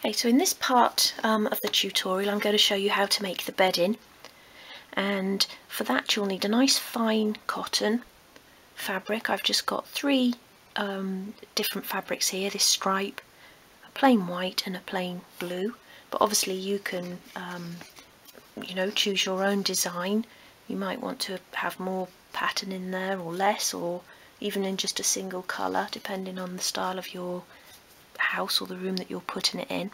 Okay, so in this part of the tutorial I'm going to show you how to make the bedding, and for that you'll need a nice fine cotton fabric. I've just got three different fabrics here, this stripe, a plain white and a plain blue, but obviously you can choose your own design. You might want to have more pattern in there or less, or even in just a single colour, depending on the style of your house or the room that you're putting it in.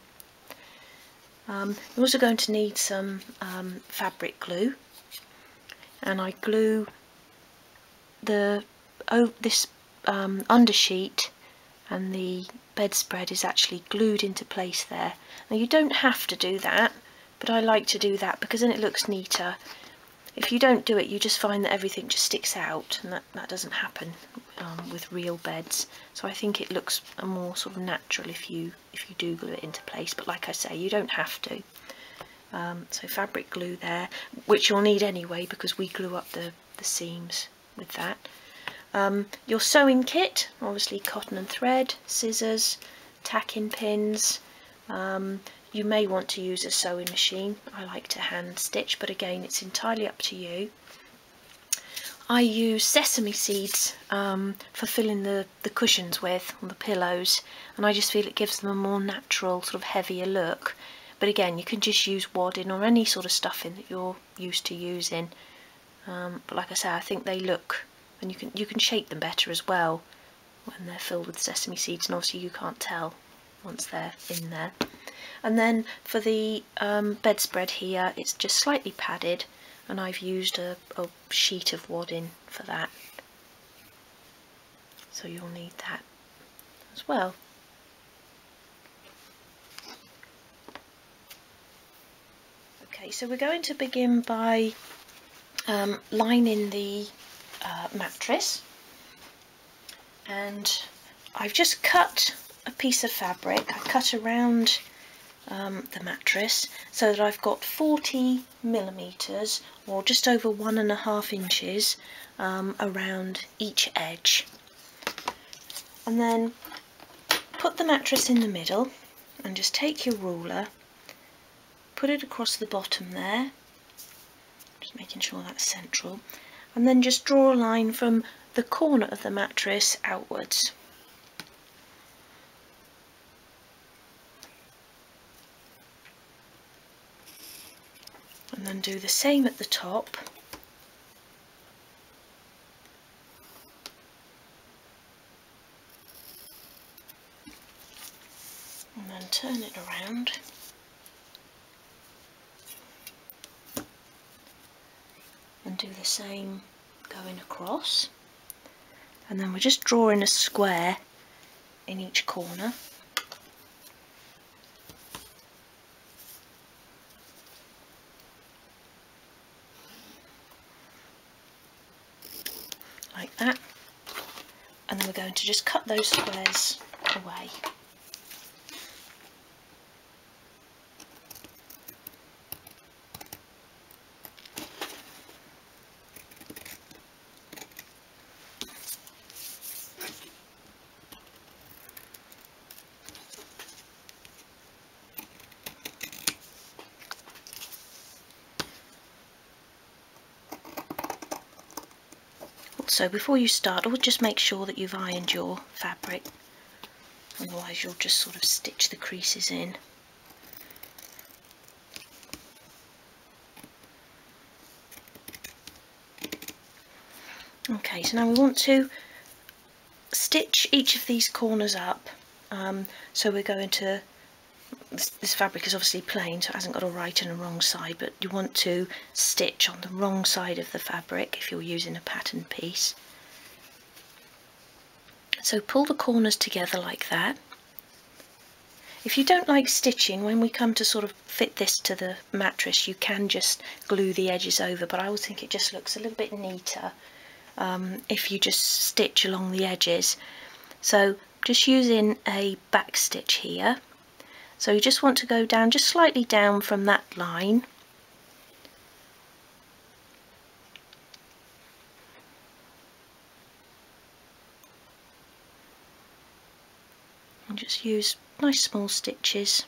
You're also going to need some fabric glue, and I glue this undersheet, and the bedspread is actually glued into place there. Now you don't have to do that, but I like to do that because then it looks neater. If you don't do it, you just find that everything just sticks out, and that doesn't happen with real beds. So I think it looks more sort of natural if you do glue it into place, but like I say, you don't have to. So fabric glue there, which you'll need anyway because we glue up the seams with that. Your sewing kit, obviously cotton and thread, scissors, tacking pins. You may want to use a sewing machine. I like to hand stitch, but again it's entirely up to you. I use sesame seeds for filling the cushions with, or the pillows, and I just feel it gives them a more natural, sort of heavier look. But again, you can just use wadding or any sort of stuffing that you're used to using. But like I say, I think they look, and you can shape them better as well when they're filled with sesame seeds, and obviously you can't tell once they're in there. And then for the bedspread here, it's just slightly padded, and I've used a sheet of wadding for that. So you'll need that as well. Okay, so we're going to begin by lining the mattress, and I've just cut a piece of fabric. I cut around the mattress so that I've got 40mm, or just over 1.5 inches around each edge, and then put the mattress in the middle and just take your ruler, put it across the bottom there, just making sure that's central, and then just draw a line from the corner of the mattress outwards. And then do the same at the top. And then turn it around. And do the same going across. And then we're just drawing a square in each corner. Like that, and then we're going to just cut those squares away. So before you start, always just make sure that you've ironed your fabric, otherwise you'll just sort of stitch the creases in. Okay, so now we want to stitch each of these corners up. So we're going to, this fabric is obviously plain, so it hasn't got a right and a wrong side, but you want to stitch on the wrong side of the fabric if you're using a pattern piece. So pull the corners together like that. If you don't like stitching, when we come to sort of fit this to the mattress, you can just glue the edges over, but I always think it just looks a little bit neater if you just stitch along the edges. So just using a back stitch here. So you just want to go down, just slightly down from that line. And just use nice small stitches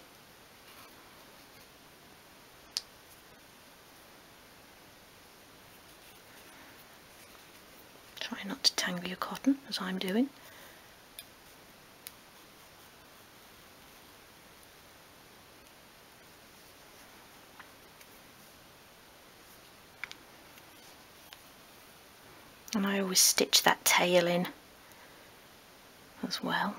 Try not to tangle your cotton, as I'm doing. And I always stitch that tail in as well.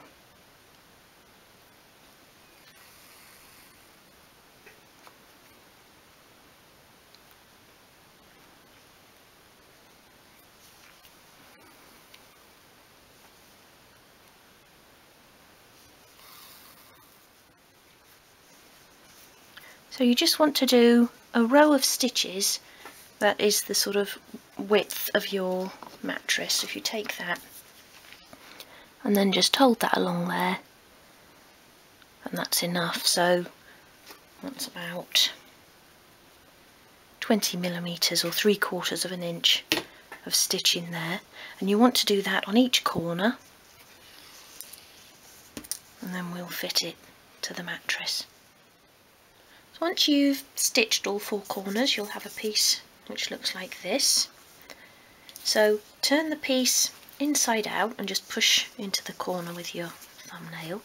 So you just want to do a row of stitches that is the sort of width of your mattress. If you take that and then just hold that along there, and that's enough. So that's about 20mm or 3/4 of an inch of stitching there, and you want to do that on each corner, and then we'll fit it to the mattress. So once you've stitched all 4 corners, you'll have a piece which looks like this. So turn the piece inside out and just push into the corner with your thumbnail.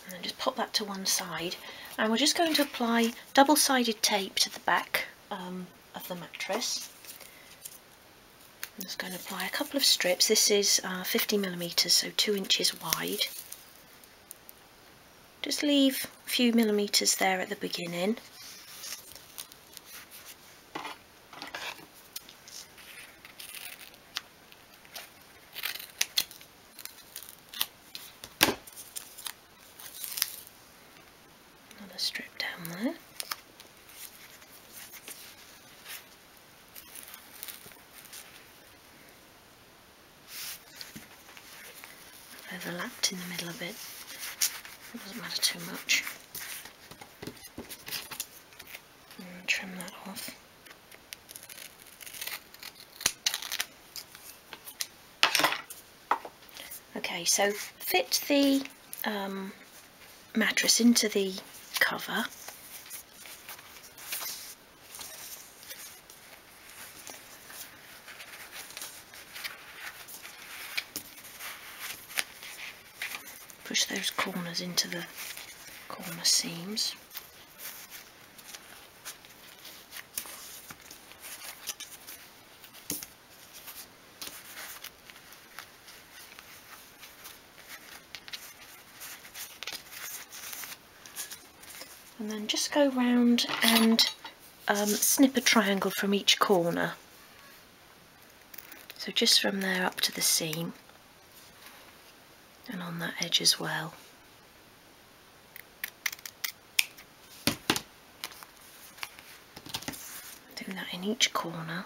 And then just pop that to one side, and we're just going to apply double-sided tape to the back of the mattress. I'm just going to apply a couple of strips. This is 50mm, so 2 inches wide. Just leave a few millimetres there at the beginning. Another strip down there. Overlapped in the middle a bit. It doesn't matter too much. And trim that off. Okay, so fit the mattress into the cover. Push those corners into the corner seams. And then just go round and snip a triangle from each corner. So just from there up to the seam, and on that edge as well. Do that in each corner.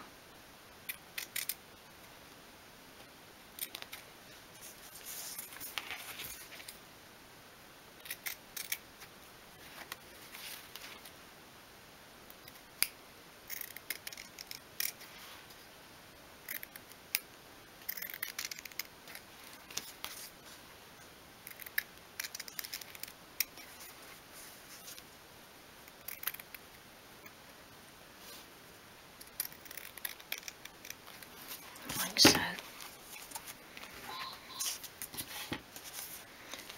Like so.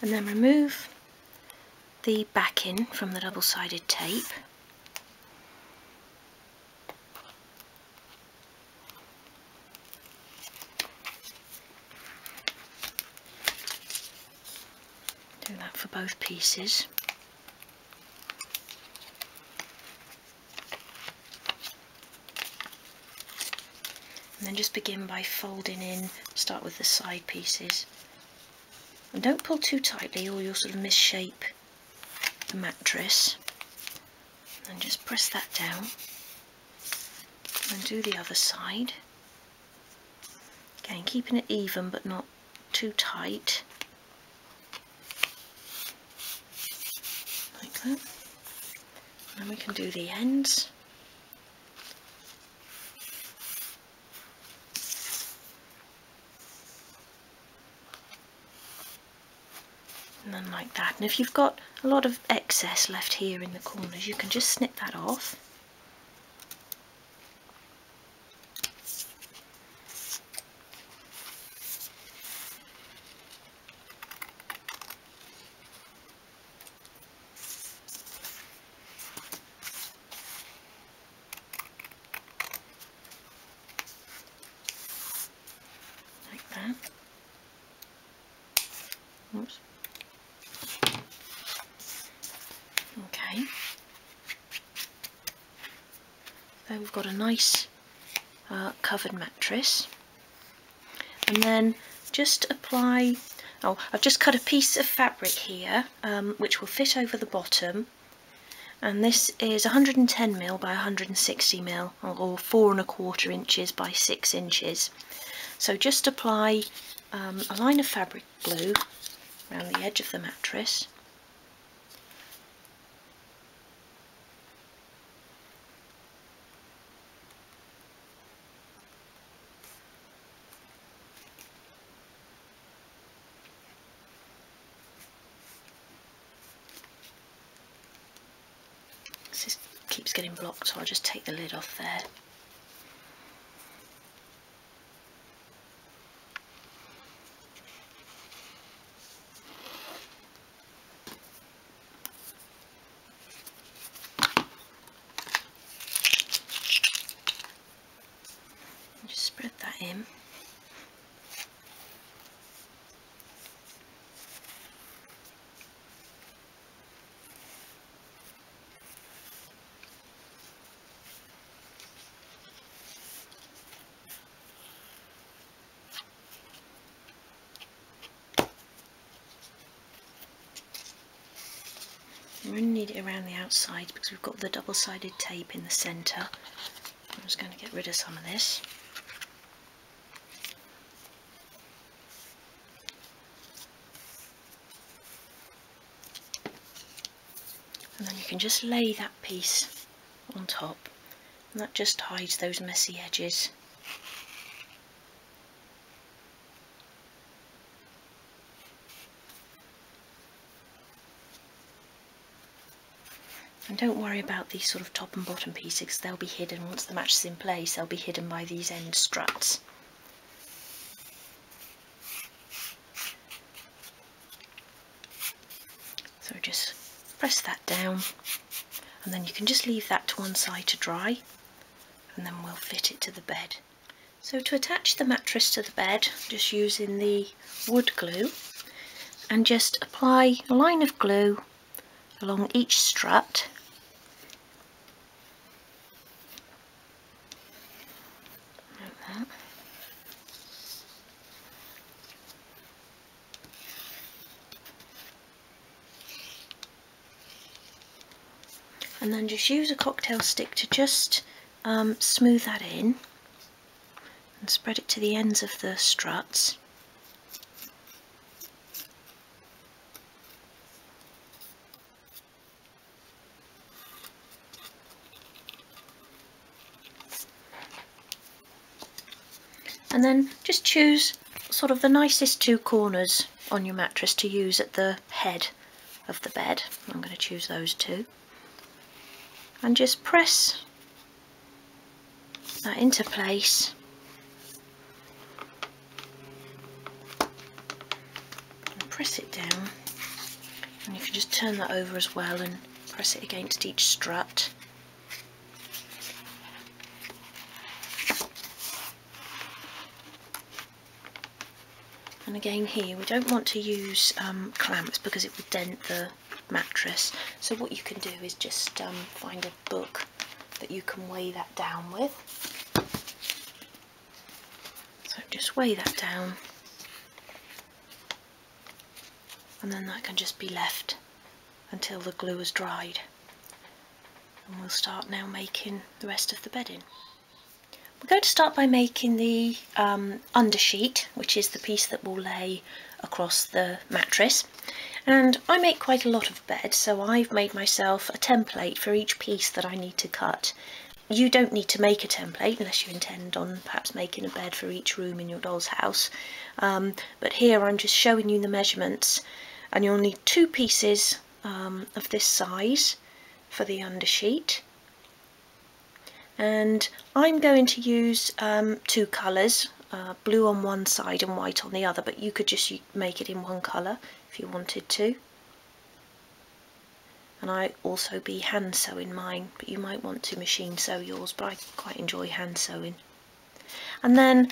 And then remove the backing from the double-sided tape. Do that for both pieces. And then just begin by folding in, start with the side pieces. And don't pull too tightly or you'll sort of misshape the mattress. And just press that down. And do the other side. Again, keeping it even but not too tight. Like that. And then we can do the ends. And then like that. And if you've got a lot of excess left here in the corners, you can just snip that off. Like that. Oops. Okay. So we've got a nice covered mattress. And then just apply, oh, I've just cut a piece of fabric here which will fit over the bottom, and this is 110mm by 160mm, or 4 1/4 inches by 6 inches. So just apply a line of fabric glue around the edge of the mattress. This keeps getting blocked, so I'll just take the lid off there. Just spread that in. We only need it around the outside because we've got the double-sided tape in the centre. I'm just going to get rid of some of this. And then you can just lay that piece on top, and that just hides those messy edges. And don't worry about these sort of top and bottom pieces, they'll be hidden once the mattress is in place. They'll be hidden by these end struts. So just press that down, and then you can just leave that to one side to dry, and then we'll fit it to the bed. So to attach the mattress to the bed, just using the wood glue, and just apply a line of glue along each strut. Like that. And then just use a cocktail stick to just smooth that in and spread it to the ends of the struts. And then just choose sort of the nicest 2 corners on your mattress to use at the head of the bed. I'm going to choose those 2. And just press that into place. And press it down. And you can just turn that over as well and press it against each strut. And again here, we don't want to use clamps because it would dent the mattress. So what you can do is just find a book that you can weigh that down with. So just weigh that down, and then that can just be left until the glue has dried. And we'll start now making the rest of the bedding. We're going to start by making the undersheet, which is the piece that will lay across the mattress. And I make quite a lot of beds, so I've made myself a template for each piece that I need to cut. You don't need to make a template unless you intend on perhaps making a bed for each room in your doll's house. But here I'm just showing you the measurements, and you'll need 2 pieces of this size for the undersheet. And I'm going to use 2 colours, blue on one side and white on the other, but you could just make it in one colour if you wanted to. And I also be hand sewing mine, but you might want to machine sew yours, but I quite enjoy hand sewing. And then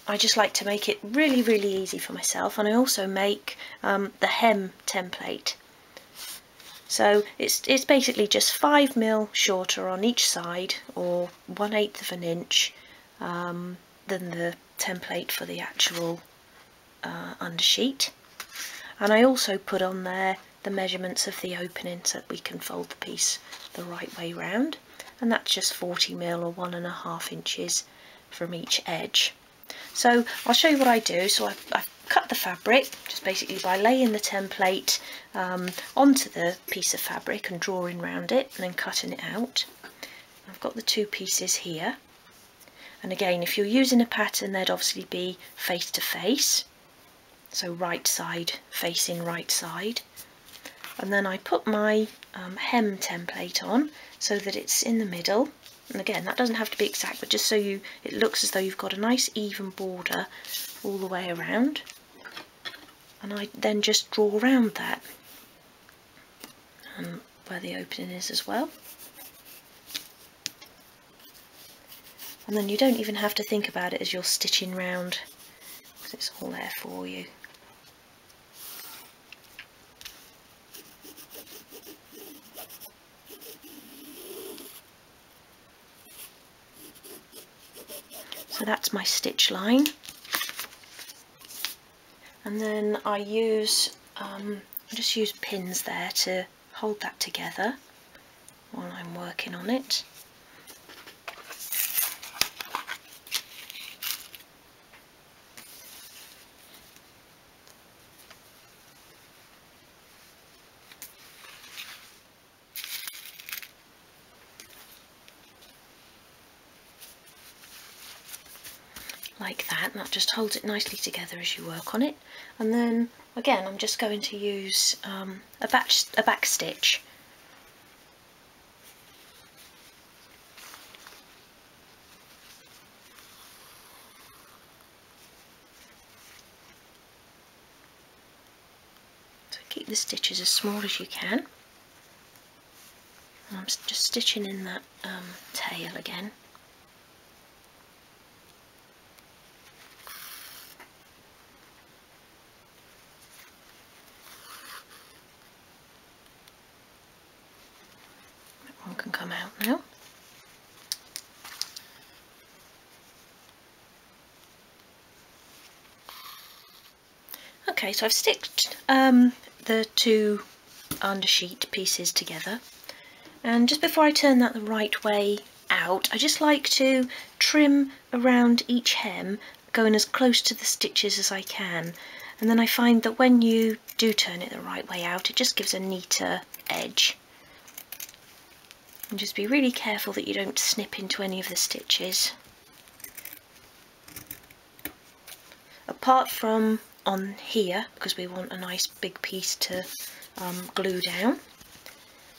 I just like to make it really, really easy for myself, and I also make the hem template. So it's basically just 5mm shorter on each side, or 1/8 of an inch than the template for the actual undersheet. And I also put on there the measurements of the opening so that we can fold the piece the right way round, and that's just 40mm or 1.5 inches from each edge. So I'll show you what I do. So I've cut the fabric just basically by laying the template onto the piece of fabric and drawing round it and then cutting it out. I've got the 2 pieces here, and again, if you're using a pattern, they'd obviously be face to face, so right side facing right side. And then I put my hem template on so that it's in the middle, and again, that doesn't have to be exact, but just so it looks as though you've got a nice even border all the way around. And I then just draw around that where the opening is as well. And then you don't even have to think about it as you're stitching round, because it's all there for you. So that's my stitch line, and then I just use pins there to hold that together while I'm working on it. Like that, and that just holds it nicely together as you work on it. And then again, I'm just going to use a back stitch. So keep the stitches as small as you can. And I'm just stitching in that tail again. One can come out now. Okay, so I've stitched the 2 undersheet pieces together, and just before I turn that the right way out, I just like to trim around each hem, going as close to the stitches as I can, and then I find that when you do turn it the right way out, it just gives a neater edge. And just be really careful that you don't snip into any of the stitches. Apart from on here, because we want a nice big piece to glue down.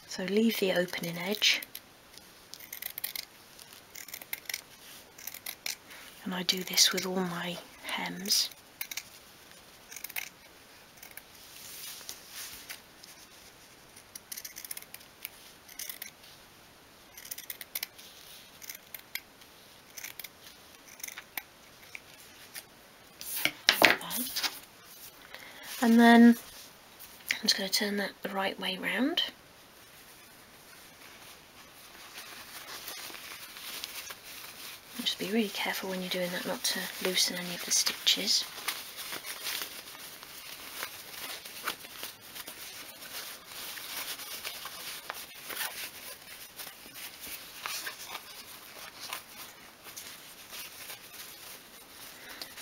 So leave the opening edge. And I do this with all my hems. And then I'm just going to turn that the right way round. And just be really careful when you're doing that not to loosen any of the stitches.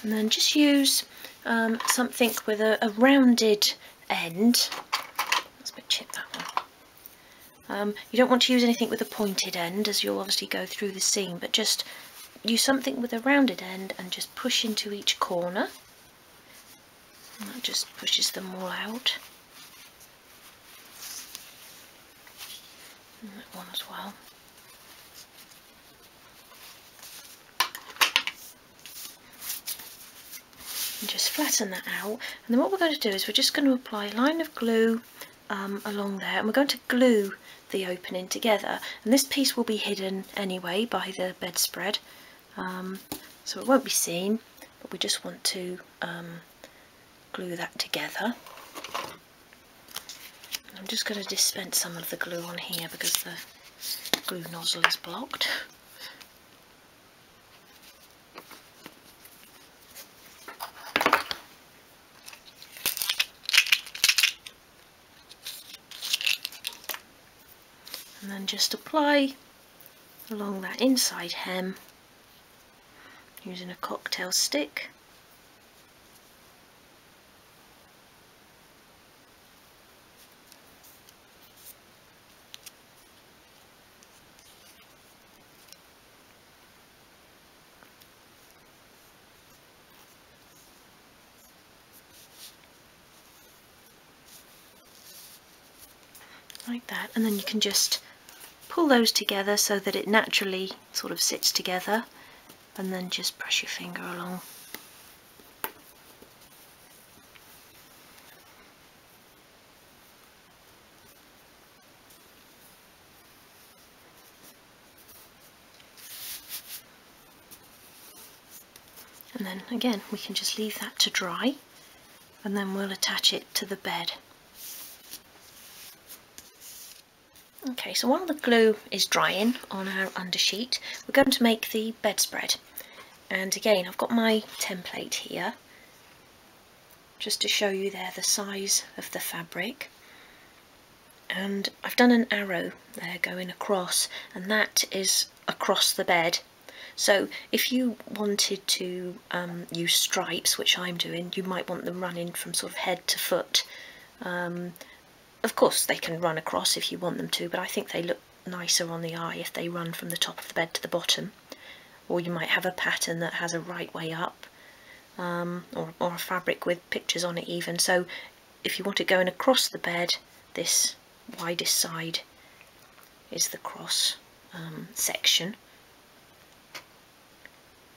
And then just use something with a rounded end. That's a bit chipped, that one. You don't want to use anything with a pointed end, as you'll obviously go through the seam, but just use something with a rounded end and just push into each corner. And that just pushes them all out. And that one as well. And just flatten that out. And then what we're going to do is we're just going to apply a line of glue along there, and we're going to glue the opening together. And this piece will be hidden anyway by the bedspread, so it won't be seen, but we just want to glue that together. I'm just going to dispense some of the glue on here because the glue nozzle is blocked. And then just apply along that inside hem using a cocktail stick. Like that, and then you can just pull those together so that it naturally sort of sits together, and then just press your finger along. And then again we can just leave that to dry, and then we'll attach it to the bed. Okay, so while the glue is drying on our undersheet, we're going to make the bedspread. And again, I've got my template here, just to show you there the size of the fabric. And I've done an arrow there going across, and that is across the bed. So if you wanted to use stripes, which I'm doing, you might want them running from sort of head to foot. Of course they can run across if you want them to, but I think they look nicer on the eye if they run from the top of the bed to the bottom. Or you might have a pattern that has a right way up, or a fabric with pictures on it even. So if you want it going across the bed, this widest side is the cross section.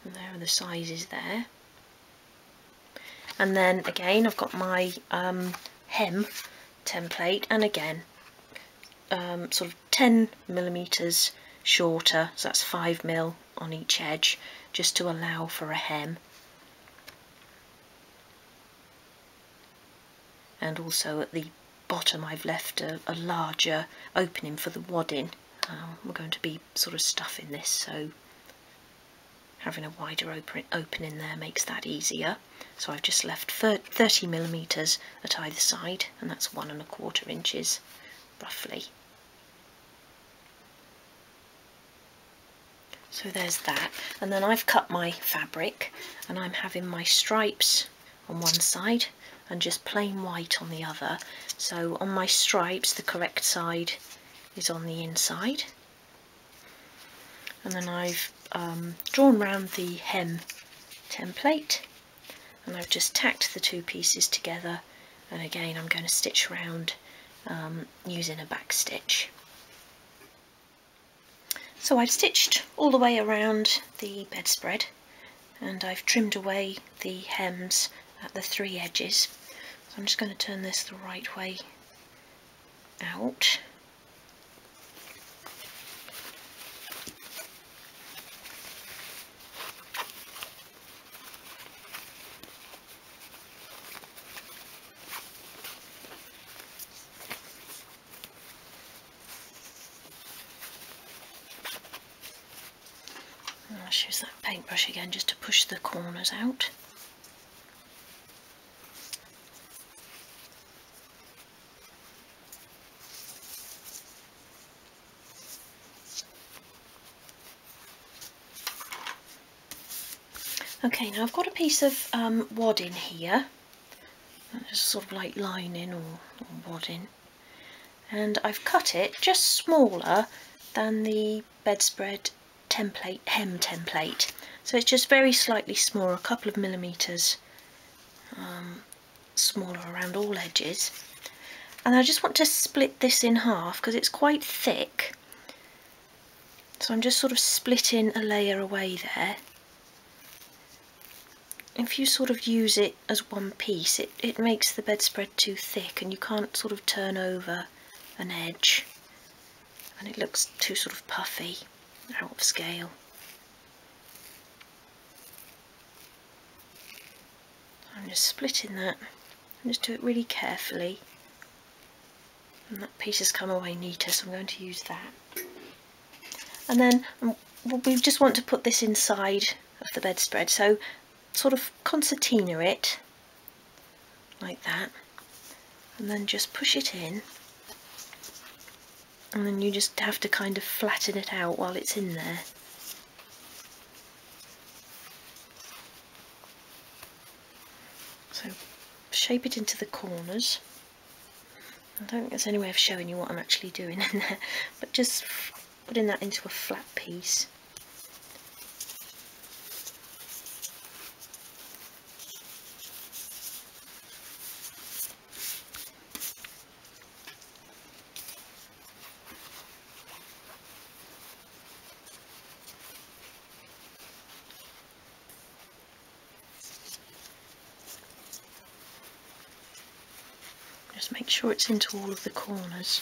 And there are the sizes there. And then again I've got my hem template, and again sort of 10mm shorter, so that's 5mm on each edge, just to allow for a hem. And also at the bottom I've left a larger opening for the wadding. We're going to be sort of stuffing this, so having a wider opening there makes that easier. So I've just left 30mm at either side, and that's 1¼ inches roughly. So there's that, and then I've cut my fabric, and I'm having my stripes on one side and just plain white on the other. So on my stripes the correct side is on the inside, and then I've drawn round the hem template, and I've just tacked the two pieces together, and again I'm going to stitch round using a back stitch. So I've stitched all the way around the bedspread, and I've trimmed away the hems at the 3 edges. So I'm just going to turn this the right way out. I'll use that paintbrush again just to push the corners out. Okay, now I've got a piece of wadding here, just sort of like lining or wadding, and I've cut it just smaller than the bedspread template, hem template, so it's just very slightly smaller, a couple of millimeters smaller around all edges. And I just want to split this in half because it's quite thick. So I'm just sort of splitting a layer away there. If you sort of use it as one piece, it makes the bedspread too thick and you can't sort of turn over an edge. And it looks too sort of puffy, out of scale. I'm just splitting that, and just do it really carefully. And that piece has come away neater, so I'm going to use that. And then we just want to put this inside of the bedspread, so sort of concertina it, like that, and then just push it in. And then you just have to kind of flatten it out while it's in there. So shape it into the corners. I don't think there's any way of showing you what I'm actually doing in there, but just putting that into a flat piece. Just make sure it's into all of the corners.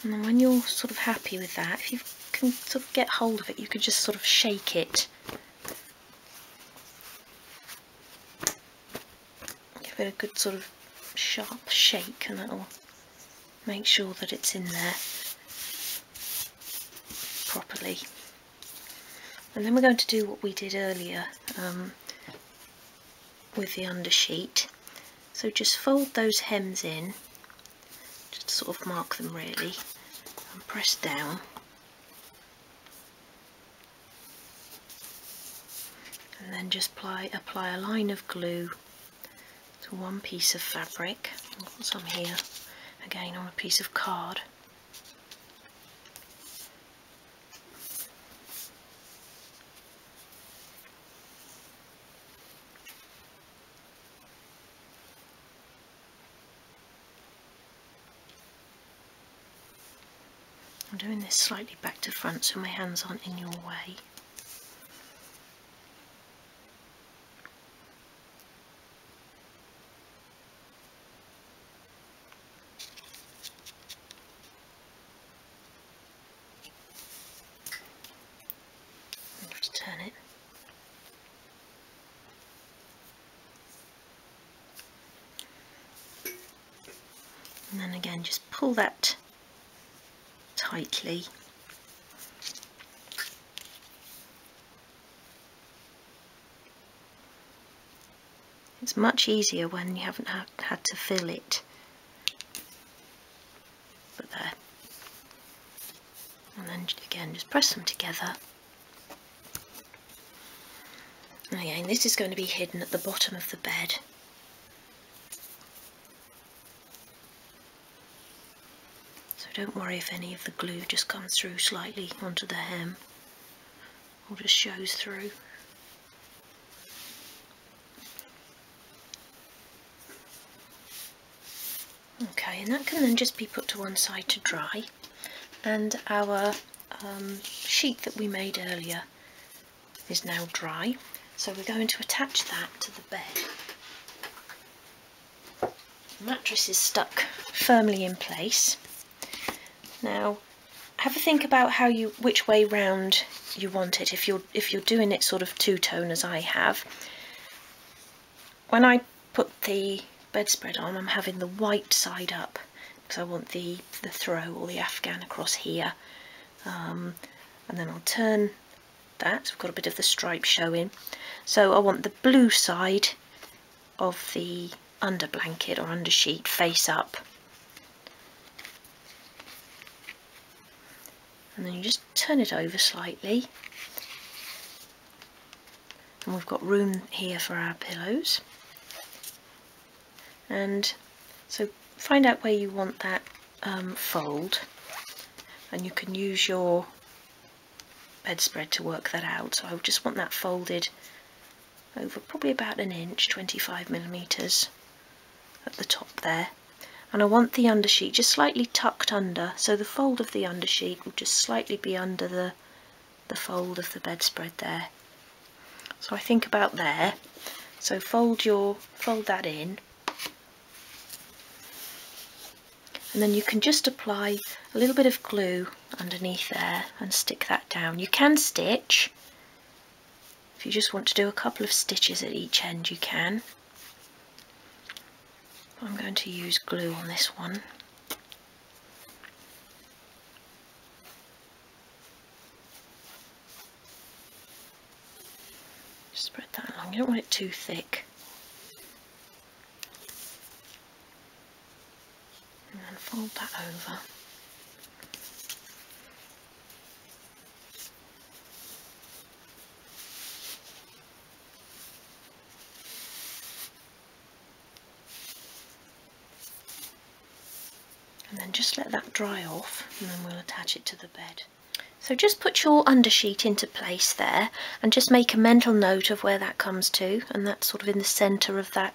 And then when you're sort of happy with that, if you can sort of get hold of it, you could just sort of shake it. Give it a good sort of sharp shake and that'll make sure that it's in there properly. And then we're going to do what we did earlier with the undersheet. So just fold those hems in, just sort of mark them really, and press down. And then just apply a line of glue to one piece of fabric. I've got some here, again on a piece of card. I'm doing this slightly back to front so my hands aren't in your way. Just turn it. And then again just pull that tightly. It's much easier when you haven't had to fill it. But there. And then again just press them together. And again, this is going to be hidden at the bottom of the bed. So don't worry if any of the glue just comes through slightly onto the hem or just shows through. Okay, and that can then just be put to one side to dry. And our sheet that we made earlier is now dry. So we're going to attach that to the bed. The mattress is stuck firmly in place. Now have a think about which way round you want it. If you're doing it sort of two-tone as I have. When I put the bedspread on, I'm having the white side up because I want the throw or the afghan across here. And then I'll turn that. I've got a bit of the stripe showing. So I want the blue side of the under blanket or under sheet face up. And then you just turn it over slightly. And we've got room here for our pillows. And so find out where you want that fold, and you can use your bedspread to work that out. So I just want that folded over probably about 1 inch, 25mm at the top there. And I want the undersheet just slightly tucked under, so the fold of the undersheet will just slightly be under the fold of the bedspread there. So I think about there. So fold that in, and then you can just apply a little bit of glue underneath there and stick that down. You can stitch. If you just want to do a couple of stitches at each end, you can. I'm going to use glue on this one. Spread that along, you don't want it too thick. And then fold that over. And then just let that dry off, and then we'll attach it to the bed. So just put your undersheet into place there, and just make a mental note of where that comes to, and that's sort of in the centre of that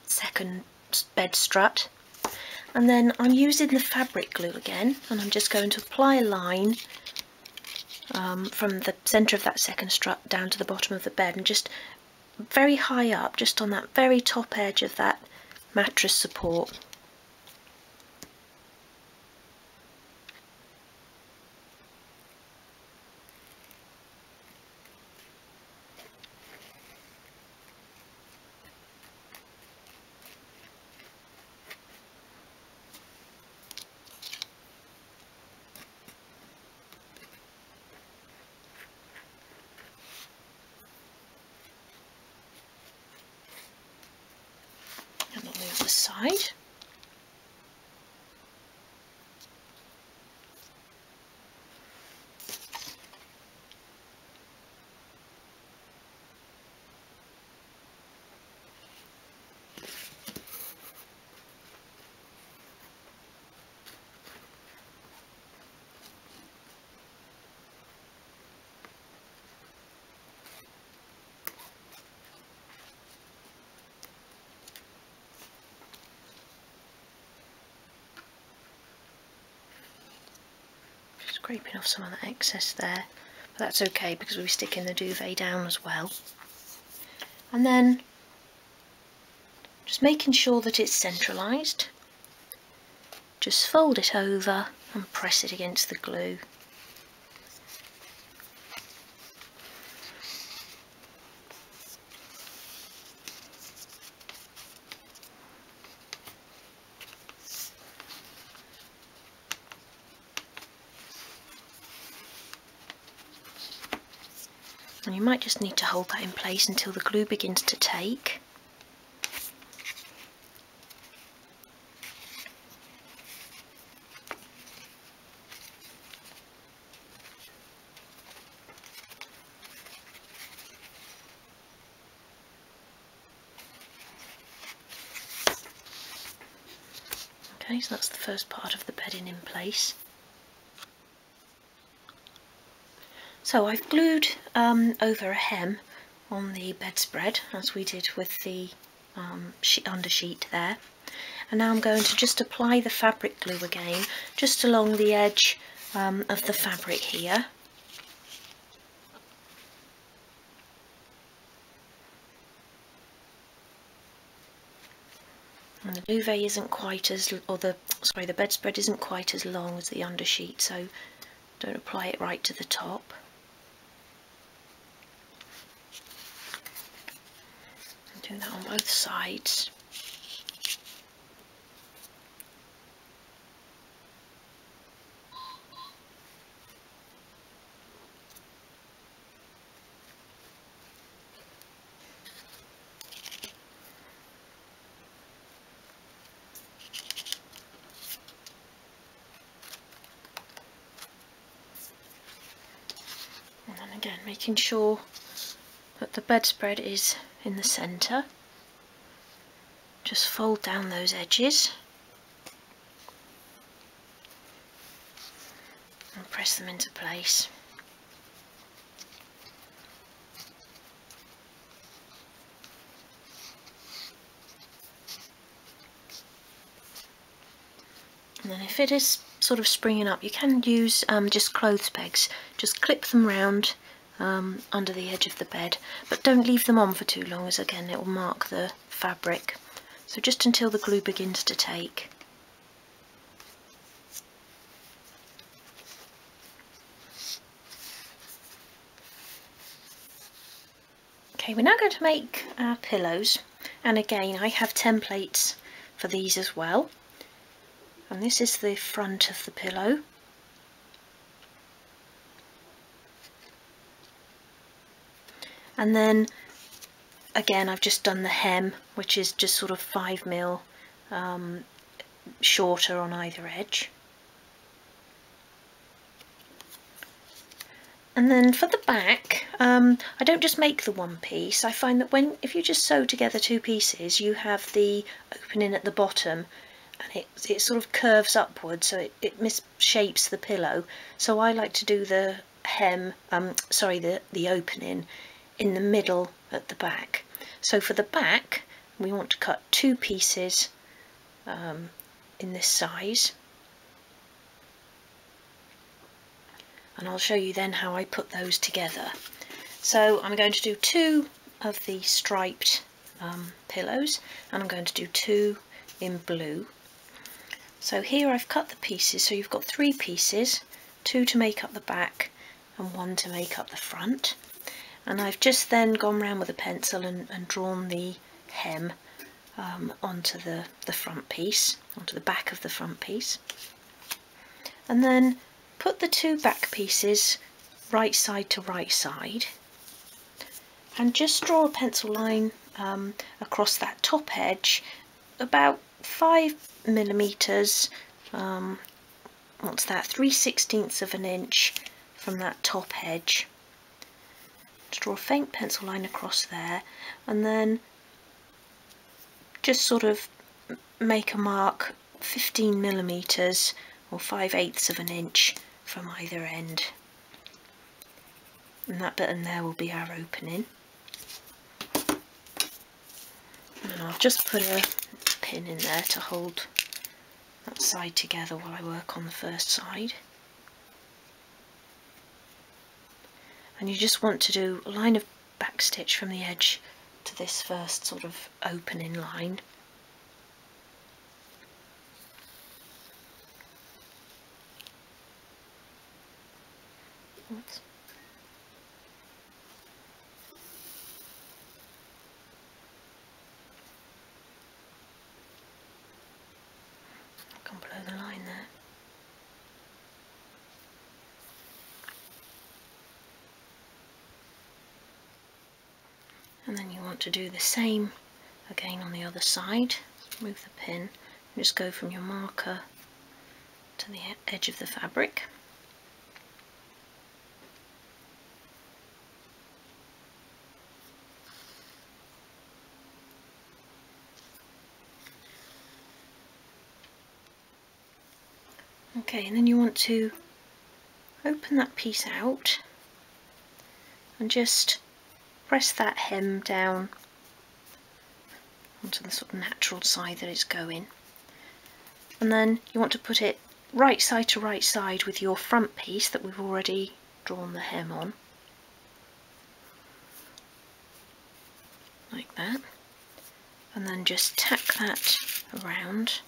second bed strut. And then I'm using the fabric glue again, and I'm just going to apply a line from the centre of that second strut down to the bottom of the bed, and just very high up, just on that very top edge of that mattress support. And on the other side. Scraping off some of the excess there, but that's okay because we'll be sticking the duvet down as well. And then just making sure that it's centralised, just fold it over and press it against the glue. And you might just need to hold that in place until the glue begins to take. Okay, so that's the first part of the bedding in place. So I've glued over a hem on the bedspread, as we did with the undersheet there. And now I'm going to just apply the fabric glue again, just along the edge of the fabric here. And the duvet isn't quite as, the bedspread isn't quite as long as the undersheet, so don't apply it right to the top. Do that on both sides. And then again, making sure that the bedspread is in the centre. Just fold down those edges and press them into place. And then if it is sort of springing up, you can use just clothes pegs. Just clip them round under the edge of the bed, but don't leave them on for too long, as again it will mark the fabric. So just until the glue begins to take. Okay, we're now going to make our pillows, and again I have templates for these as well. And this is the front of the pillow. And then again I've just done the hem, which is just sort of 5mm shorter on either edge. And then for the back, I don't just make the one piece. I find that if you just sew together two pieces, you have the opening at the bottom, and it sort of curves upwards, so it misshapes the pillow. So I like to do the hem, the opening in the middle at the back. So for the back, we want to cut two pieces in this size. And I'll show you then how I put those together. So I'm going to do two of the striped pillows, and I'm going to do two in blue. So here I've cut the pieces, so you've got three pieces, two to make up the back and one to make up the front. And I've just then gone round with a pencil and drawn the hem onto the front piece, onto the back of the front piece. And then put the two back pieces right side to right side, and just draw a pencil line across that top edge, about 5mm, what's that, 3/16 of an inch from that top edge. Just draw a faint pencil line across there, and then just sort of make a mark 15mm or 5/8 of an inch from either end, and that button there will be our opening. And I'll just put a pin in there to hold that side together while I work on the first side. And you just want to do a line of back stitch from the edge to this first sort of opening line. Oops. I've gone below the line there. And then you want to do the same again on the other side. Move the pin and just go from your marker to the edge of the fabric. Okay, and then you want to open that piece out and just press that hem down onto the sort of natural side that it's going. And then you want to put it right side to right side with your front piece that we've already drawn the hem on. Like that. And then just tack that around.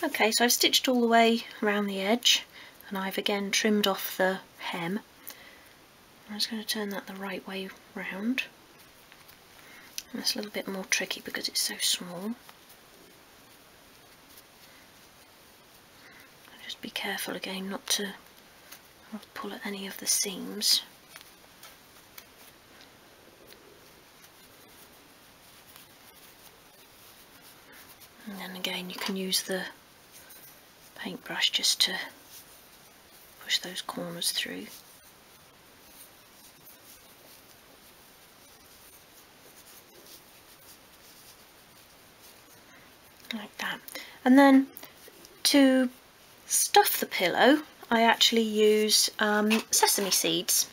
Okay, so I've stitched all the way around the edge, and I've again trimmed off the hem. I'm just going to turn that the right way round. And it's a little bit more tricky because it's so small. Just be careful again not to pull at any of the seams. And then again you can use the paintbrush just to push those corners through. Like that. And then to stuff the pillow, I actually use sesame seeds,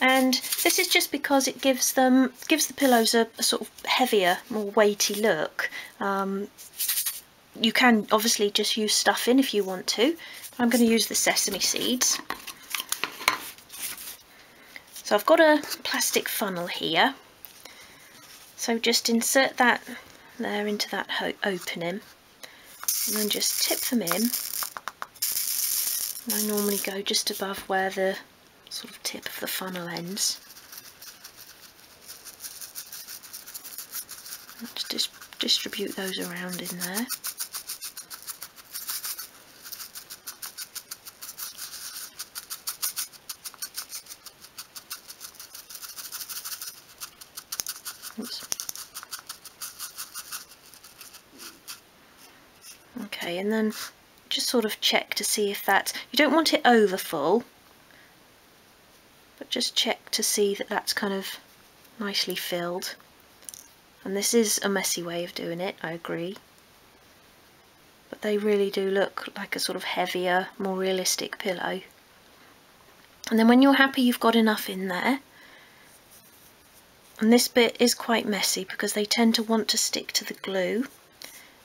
and this is just because it gives the pillows a sort of heavier, more weighty look. You can obviously just use stuffing if you want to. I'm going to use the sesame seeds. So I've got a plastic funnel here, so just insert that there into that opening, and then just tip them in. And I normally go just above where the sort of tip of the funnel ends. Just distribute those around in there. Oops. Okay, and then just sort of check to see if that, you don't want it over full, but just check to see that that's kind of nicely filled. And this is a messy way of doing it, I agree, but they really do look like a sort of heavier, more realistic pillow. And then when you're happy you've got enough in there, and this bit is quite messy because they tend to want to stick to the glue,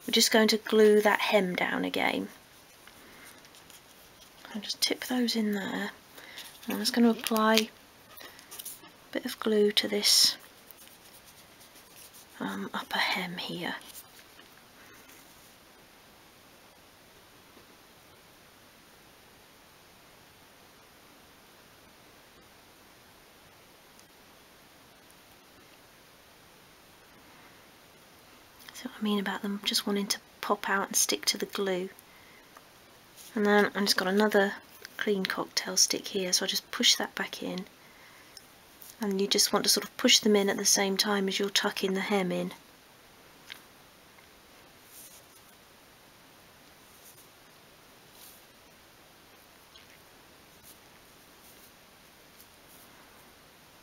we're just going to glue that hem down again. I'll just tip those in there. I'm just going to apply a bit of glue to this upper hem here. See what I mean about them just wanting to pop out and stick to the glue. And then I've just got another clean cocktail stick here, so I just push that back in, and you just want to sort of push them in at the same time as you're tucking the hem in.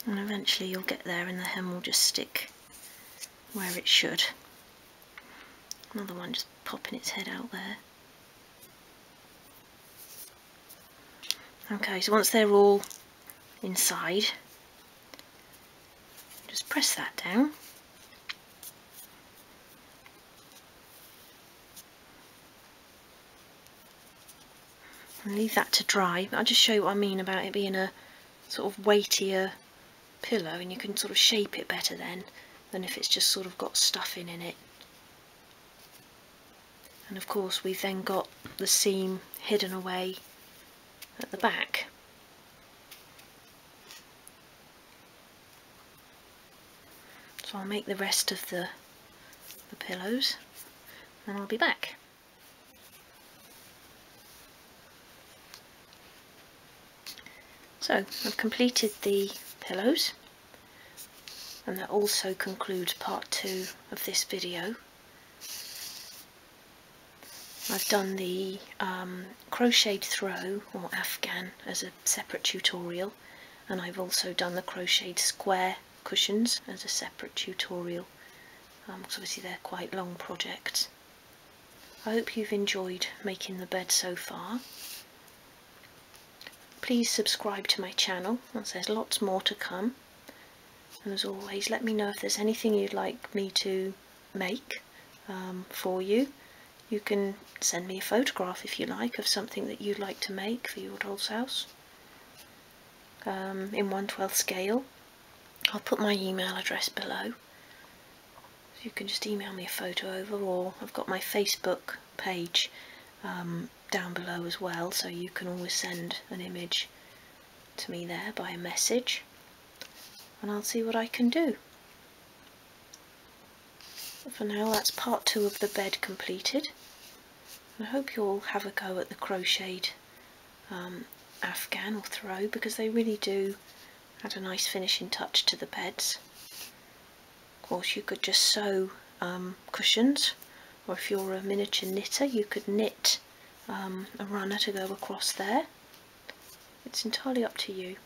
And eventually you'll get there and the hem will just stick where it should. Another one just popping its head out there. Okay, so once they're all inside, just press that down. And leave that to dry. I'll just show you what I mean about it being a sort of weightier pillow, and you can sort of shape it better then than if it's just sort of got stuffing in it. And of course we've then got the seam hidden away at the back. So I'll make the rest of the pillows and I'll be back. So I've completed the pillows, and that also concludes part 2 of this video. I've done the crocheted throw or afghan as a separate tutorial, and I've also done the crocheted square cushions as a separate tutorial, because obviously they're quite long projects. I hope you've enjoyed making the bed so far. Please subscribe to my channel, as there's lots more to come. And as always, let me know if there's anything you'd like me to make for you. You can send me a photograph if you like of something that you'd like to make for your doll's house in 1/12 scale. I'll put my email address below, so you can just email me a photo over, or I've got my Facebook page down below as well, so you can always send an image to me there by a message, and I'll see what I can do. But for now, that's part 2 of the bed completed. And I hope you'll have a go at the crocheted afghan or throw, because they really do add a nice finishing touch to the beds. Of course, you could just sew cushions, or if you're a miniature knitter you could knit a runner to go across there. It's entirely up to you.